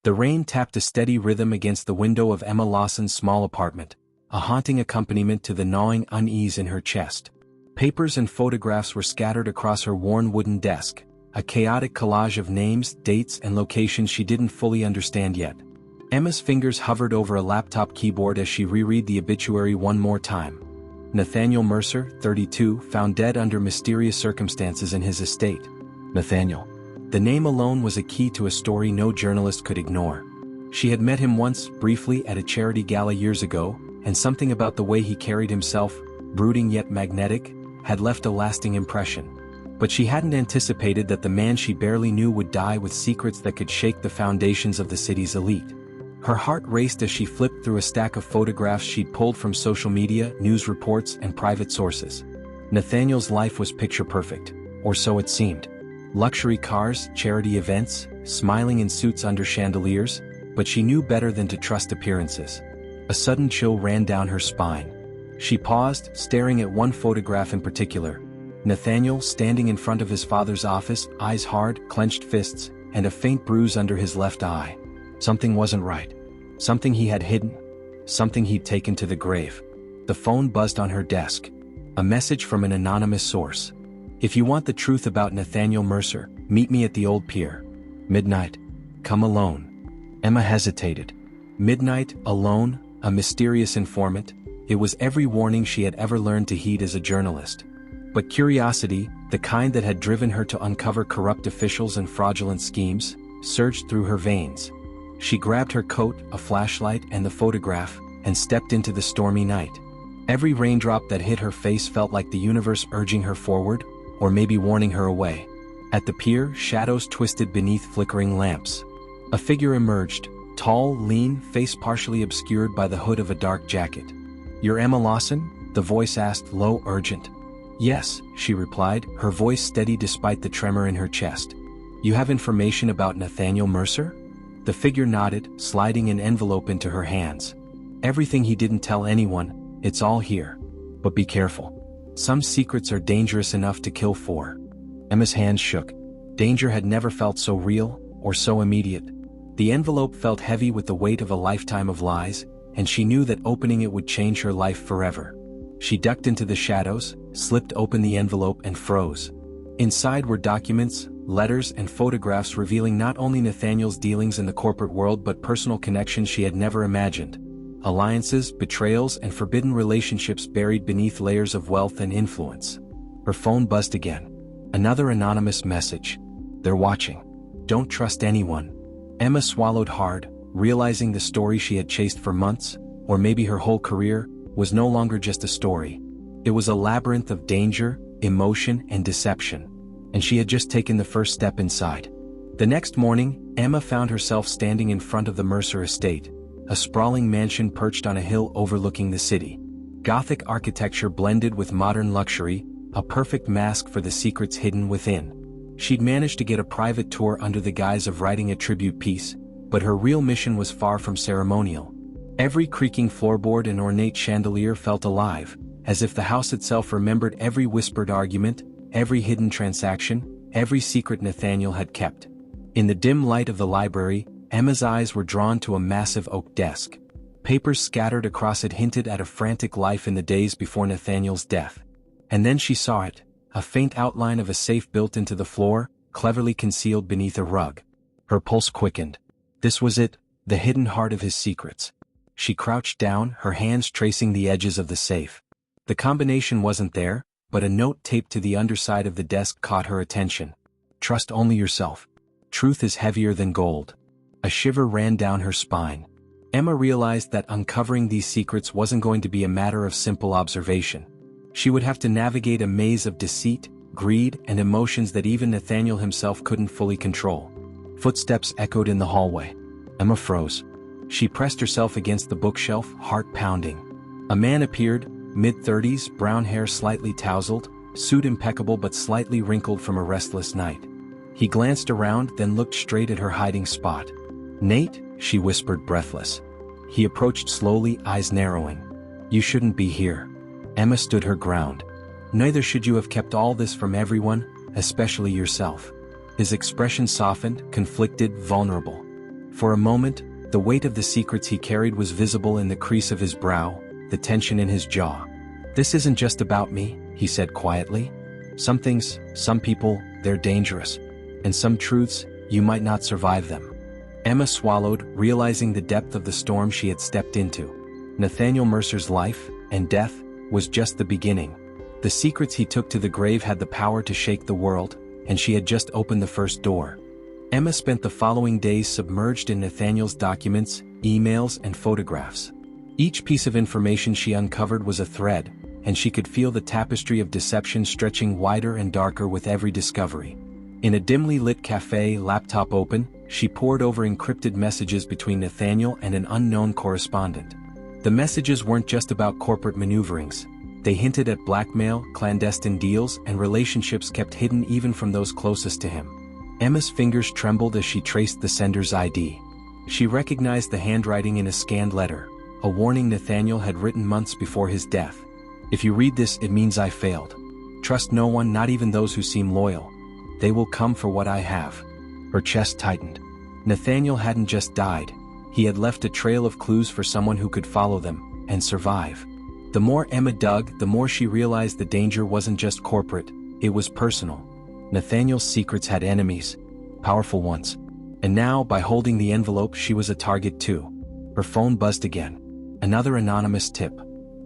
The rain tapped a steady rhythm against the window of Emma Lawson's small apartment, a haunting accompaniment to the gnawing unease in her chest. Papers and photographs were scattered across her worn wooden desk, a chaotic collage of names, dates, and locations she didn't fully understand yet. Emma's fingers hovered over a laptop keyboard as she reread the obituary one more time. Nathaniel Mercer, 32, found dead under mysterious circumstances in his estate. Nathaniel. The name alone was a key to a story no journalist could ignore. She had met him once, briefly, at a charity gala years ago, and something about the way he carried himself, brooding yet magnetic, had left a lasting impression. But she hadn't anticipated that the man she barely knew would die with secrets that could shake the foundations of the city's elite. Her heart raced as she flipped through a stack of photographs she'd pulled from social media, news reports, and private sources. Nathaniel's life was picture perfect, or so it seemed. Luxury cars, charity events, smiling in suits under chandeliers, but she knew better than to trust appearances. A sudden chill ran down her spine. She paused, staring at one photograph in particular. Nathaniel standing in front of his father's office, eyes hard, clenched fists, and a faint bruise under his left eye. Something wasn't right. Something he had hidden. Something he'd taken to the grave. The phone buzzed on her desk. A message from an anonymous source. If you want the truth about Nathaniel Mercer, meet me at the old pier. Midnight. Come alone. Emma hesitated. Midnight, alone, a mysterious informant. It was every warning she had ever learned to heed as a journalist. But curiosity, the kind that had driven her to uncover corrupt officials and fraudulent schemes, surged through her veins. She grabbed her coat, a flashlight, and the photograph, and stepped into the stormy night. Every raindrop that hit her face felt like the universe urging her forward, or maybe warning her away. At the pier, shadows twisted beneath flickering lamps. A figure emerged, tall, lean, face partially obscured by the hood of a dark jacket. "You're Emma Lawson?" the voice asked, low, urgent. "Yes," she replied, her voice steady despite the tremor in her chest. "You have information about Nathaniel Mercer?" The figure nodded, sliding an envelope into her hands. "Everything he didn't tell anyone, it's all here. But be careful. Some secrets are dangerous enough to kill for." Emma's hands shook. Danger had never felt so real, or so immediate. The envelope felt heavy with the weight of a lifetime of lies, and she knew that opening it would change her life forever. She ducked into the shadows, slipped open the envelope and froze. Inside were documents, letters and photographs revealing not only Nathaniel's dealings in the corporate world but personal connections she had never imagined. Alliances, betrayals, and forbidden relationships buried beneath layers of wealth and influence. Her phone buzzed again. Another anonymous message. "They're watching. Don't trust anyone." Emma swallowed hard, realizing the story she had chased for months, or maybe her whole career, was no longer just a story. It was a labyrinth of danger, emotion, and deception. And she had just taken the first step inside. The next morning, Emma found herself standing in front of the Mercer estate, a sprawling mansion perched on a hill overlooking the city. Gothic architecture blended with modern luxury, a perfect mask for the secrets hidden within. She'd managed to get a private tour under the guise of writing a tribute piece, but her real mission was far from ceremonial. Every creaking floorboard and ornate chandelier felt alive, as if the house itself remembered every whispered argument, every hidden transaction, every secret Nathaniel had kept. In the dim light of the library, Emma's eyes were drawn to a massive oak desk. Papers scattered across it hinted at a frantic life in the days before Nathaniel's death. And then she saw it, a faint outline of a safe built into the floor, cleverly concealed beneath a rug. Her pulse quickened. This was it, the hidden heart of his secrets. She crouched down, her hands tracing the edges of the safe. The combination wasn't there, but a note taped to the underside of the desk caught her attention. "Trust only yourself. Truth is heavier than gold." A shiver ran down her spine. Emma realized that uncovering these secrets wasn't going to be a matter of simple observation. She would have to navigate a maze of deceit, greed, and emotions that even Nathaniel himself couldn't fully control. Footsteps echoed in the hallway. Emma froze. She pressed herself against the bookshelf, heart pounding. A man appeared, mid-30s, brown hair slightly tousled, suit impeccable but slightly wrinkled from a restless night. He glanced around, then looked straight at her hiding spot. "Nate?" she whispered, breathless. He approached slowly, eyes narrowing. "You shouldn't be here." Emma stood her ground. "Neither should you have kept all this from everyone, especially yourself." His expression softened, conflicted, vulnerable. For a moment, the weight of the secrets he carried was visible in the crease of his brow, the tension in his jaw. "This isn't just about me," he said quietly. "Some things, some people, they're dangerous. And some truths, you might not survive them." Emma swallowed, realizing the depth of the storm she had stepped into. Nathaniel Mercer's life, and death, was just the beginning. The secrets he took to the grave had the power to shake the world, and she had just opened the first door. Emma spent the following days submerged in Nathaniel's documents, emails, and photographs. Each piece of information she uncovered was a thread, and she could feel the tapestry of deception stretching wider and darker with every discovery. In a dimly lit cafe, laptop open, she pored over encrypted messages between Nathaniel and an unknown correspondent. The messages weren't just about corporate maneuverings. They hinted at blackmail, clandestine deals, and relationships kept hidden even from those closest to him. Emma's fingers trembled as she traced the sender's ID. She recognized the handwriting in a scanned letter, a warning Nathaniel had written months before his death. "If you read this, it means I failed. Trust no one, not even those who seem loyal. They will come for what I have." Her chest tightened. Nathaniel hadn't just died. He had left a trail of clues for someone who could follow them, and survive. The more Emma dug, the more she realized the danger wasn't just corporate, it was personal. Nathaniel's secrets had enemies, powerful ones. And now, by holding the envelope, she was a target too. Her phone buzzed again. Another anonymous tip.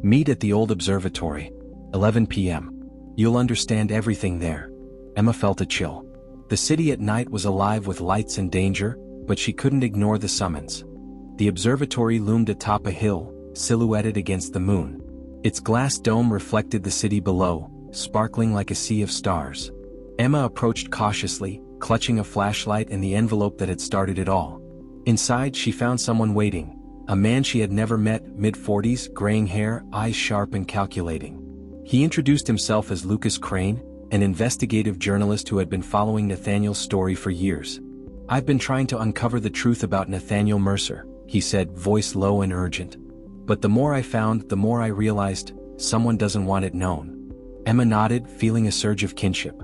"Meet at the old observatory. 11 p.m. You'll understand everything there." Emma felt a chill. The city at night was alive with lights and danger, but she couldn't ignore the summons. The observatory loomed atop a hill, silhouetted against the moon. Its glass dome reflected the city below, sparkling like a sea of stars. Emma approached cautiously, clutching a flashlight and the envelope that had started it all. Inside, she found someone waiting. A man she had never met, mid-40s, graying hair, eyes sharp and calculating. He introduced himself as Lucas Crane, an investigative journalist who had been following Nathaniel's story for years. "I've been trying to uncover the truth about Nathaniel Mercer," he said, voice low and urgent. "But the more I found, the more I realized, someone doesn't want it known." Emma nodded, feeling a surge of kinship.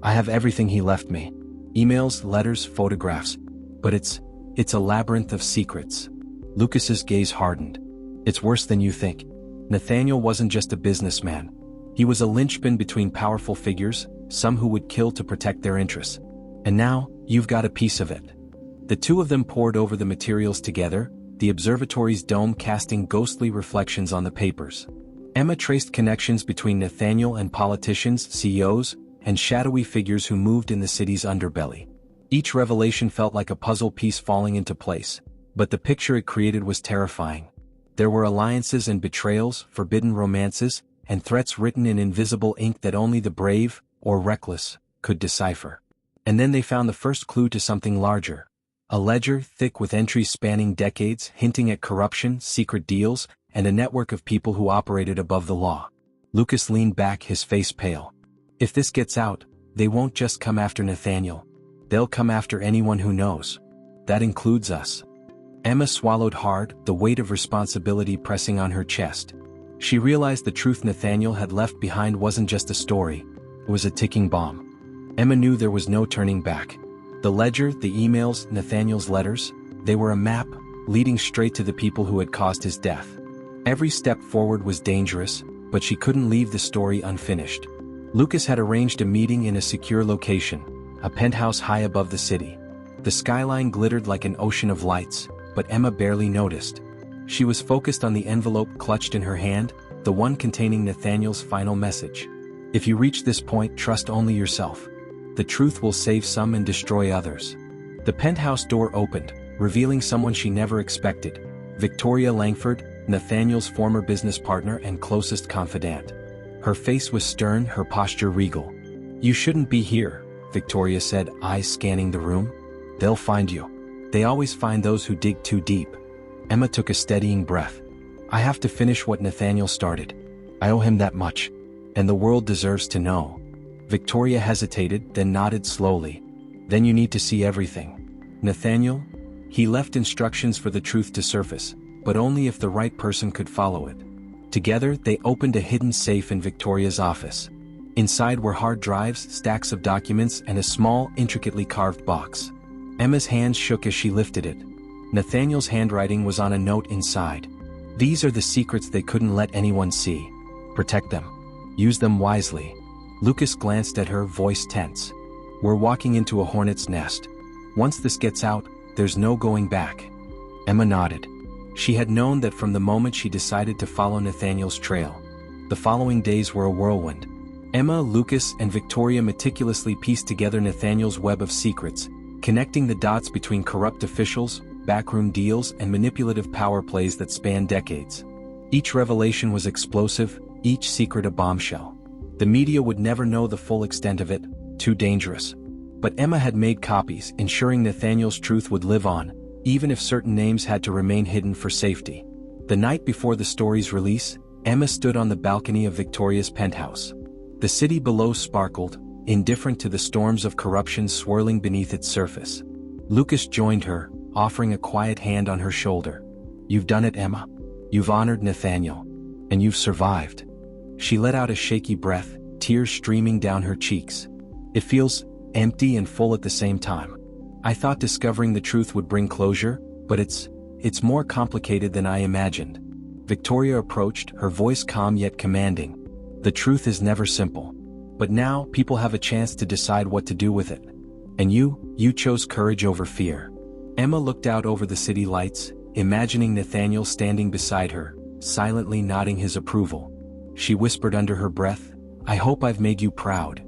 "I have everything he left me. Emails, letters, photographs. But it's a labyrinth of secrets." Lucas's gaze hardened. "It's worse than you think. Nathaniel wasn't just a businessman. He was a linchpin between powerful figures, some who would kill to protect their interests. And now, you've got a piece of it." The two of them pored over the materials together, the observatory's dome casting ghostly reflections on the papers. Emma traced connections between Nathaniel and politicians, CEOs, and shadowy figures who moved in the city's underbelly. Each revelation felt like a puzzle piece falling into place, but the picture it created was terrifying. There were alliances and betrayals, forbidden romances, and threats written in invisible ink that only the brave, or reckless, could decipher. And then they found the first clue to something larger. A ledger thick with entries spanning decades, hinting at corruption, secret deals, and a network of people who operated above the law. Lucas leaned back, his face pale. "If this gets out, they won't just come after Nathaniel. They'll come after anyone who knows. That includes us." Emma swallowed hard, the weight of responsibility pressing on her chest. She realized the truth Nathaniel had left behind wasn't just a story, it was a ticking bomb. Emma knew there was no turning back. The ledger, the emails, Nathaniel's letters, they were a map, leading straight to the people who had caused his death. Every step forward was dangerous, but she couldn't leave the story unfinished. Lucas had arranged a meeting in a secure location, a penthouse high above the city. The skyline glittered like an ocean of lights, but Emma barely noticed. She was focused on the envelope clutched in her hand, the one containing Nathaniel's final message. "If you reach this point, trust only yourself. The truth will save some and destroy others." The penthouse door opened, revealing someone she never expected. Victoria Langford, Nathaniel's former business partner and closest confidant. Her face was stern, her posture regal. "You shouldn't be here," Victoria said, eyes scanning the room. "They'll find you. They always find those who dig too deep." Emma took a steadying breath. "I have to finish what Nathaniel started. I owe him that much. And the world deserves to know." Victoria hesitated, then nodded slowly. "Then you need to see everything. Nathaniel? He left instructions for the truth to surface, but only if the right person could follow it." Together, they opened a hidden safe in Victoria's office. Inside were hard drives, stacks of documents, and a small, intricately carved box. Emma's hands shook as she lifted it. Nathaniel's handwriting was on a note inside. These are the secrets they couldn't let anyone see. Protect them. Use them wisely. Lucas glanced at her, voice tense. We're walking into a hornet's nest. Once this gets out, there's no going back. Emma nodded. She had known that from the moment she decided to follow Nathaniel's trail. The following days were a whirlwind. Emma, Lucas, and Victoria meticulously pieced together Nathaniel's web of secrets, connecting the dots between corrupt officials, backroom deals, and manipulative power plays that spanned decades. Each revelation was explosive, each secret a bombshell. The media would never know the full extent of it, too dangerous. But Emma had made copies, ensuring Nathaniel's truth would live on, even if certain names had to remain hidden for safety. The night before the story's release, Emma stood on the balcony of Victoria's penthouse. The city below sparkled, indifferent to the storms of corruption swirling beneath its surface. Lucas joined her, offering a quiet hand on her shoulder. You've done it, Emma. You've honored Nathaniel. And you've survived. She let out a shaky breath, tears streaming down her cheeks. It feels empty and full at the same time. I thought discovering the truth would bring closure, but it's more complicated than I imagined. Victoria approached, her voice calm yet commanding. The truth is never simple. But now, people have a chance to decide what to do with it. And you chose courage over fear. Emma looked out over the city lights, imagining Nathaniel standing beside her, silently nodding his approval. She whispered under her breath, I hope I've made you proud.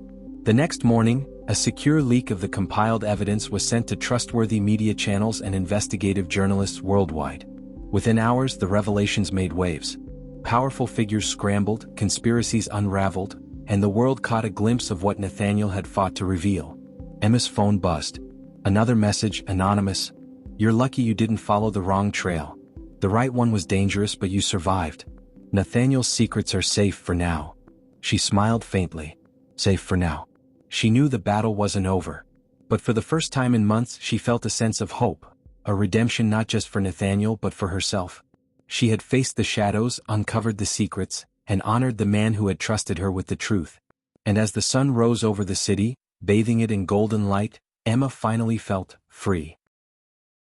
The next morning, a secure leak of the compiled evidence was sent to trustworthy media channels and investigative journalists worldwide. Within hours, the revelations made waves. Powerful figures scrambled, conspiracies unraveled, and the world caught a glimpse of what Nathaniel had fought to reveal. Emma's phone buzzed. Another message, anonymous. You're lucky you didn't follow the wrong trail. The right one was dangerous, but you survived. Nathaniel's secrets are safe for now. She smiled faintly. Safe for now. She knew the battle wasn't over. But for the first time in months, she felt a sense of hope. A redemption not just for Nathaniel but for herself. She had faced the shadows, uncovered the secrets, and honored the man who had trusted her with the truth. And as the sun rose over the city, bathing it in golden light, Emma finally felt free.